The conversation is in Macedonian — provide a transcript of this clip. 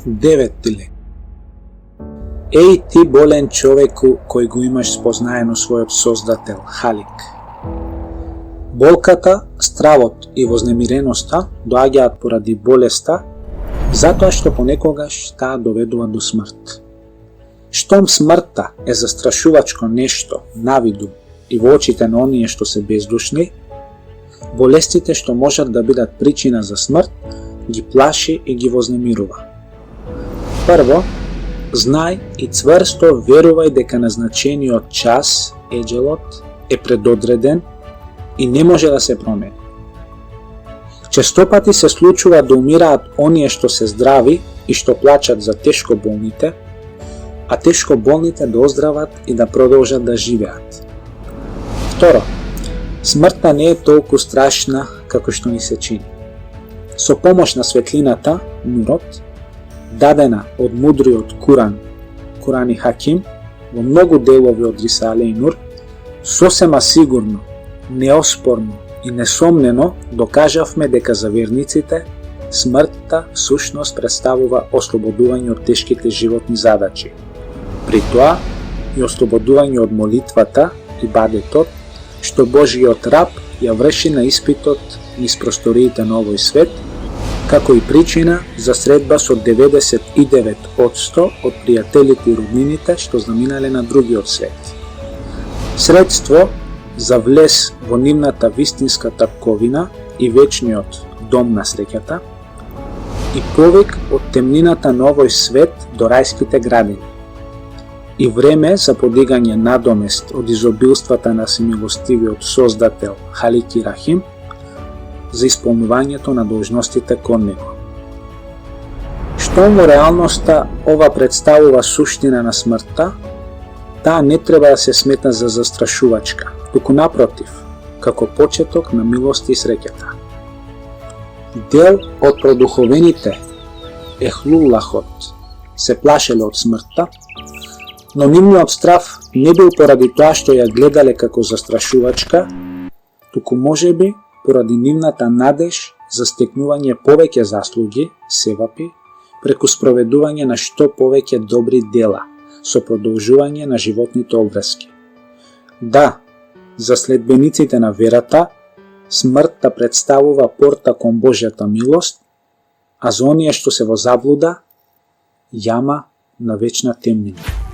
Деветиле. Еј ти болен човеку кој го имаш спознаено својот Создател, Халик. Болката, стравот и вознемиреноста доаѓаат поради болеста, затоа што понекогаш таа доведува до смрт. Штом смртта е застрашувачко нешто, навиду и во очите на оние што се бездушни, болестите што можат да бидат причина за смрт ги плаши и ги вознемирува. Прво, знај и цврсто верувај дека назначениот час, еџелот, е предодреден и не може да се промени. Честопати се случува да умираат оние што се здрави и што плачат за тешко болните, а тешко болните да оздрават и да продолжат да живеат. Второ, смртта не е толку страшна како што ни се чини. Со помош на светлината, нурот, дадена од мудриот Куран и Хаким, во многу делови од Рисале и Нур, сосема сигурно, неоспорно и несомнено докажавме дека за верниците смртта всушност представува ослободување од тешките животни задачи. При тоа и ослободување од молитвата и бадетот, што Божиот раб ја врши на испитот низ просториите на овој свет, како и причина за средба со 99% од пријателите и роднините што заминале на другиот свет. Средство за влез во нивната вистинска татковина и вечниот дом на среќата и повик од темнината на овој свет до рајските градини и време за подигање надомест од изобилствата на семилостивиот Создател Халик и Рахим за исполнувањето на должностите кон него. Штом во реалноста ова представува суштина на смртта, таа не треба да се сметна за застрашувачка, туку напротив, како почеток на милост и среќата. Дел од продуховените Ехлуллахот се плашеле од смртта, но нивниот страв не бил поради тоа што ја гледале како застрашувачка, туку можеби поради нивната надеж за стекнување повеќе заслуги, севапи, преку спроведување на што повеќе добри дела, со продолжување на животните обврски. Да, за следбениците на верата, смртта представува порта кон Божјата милост, а за оние што се во заблуда, јама на вечна темнина.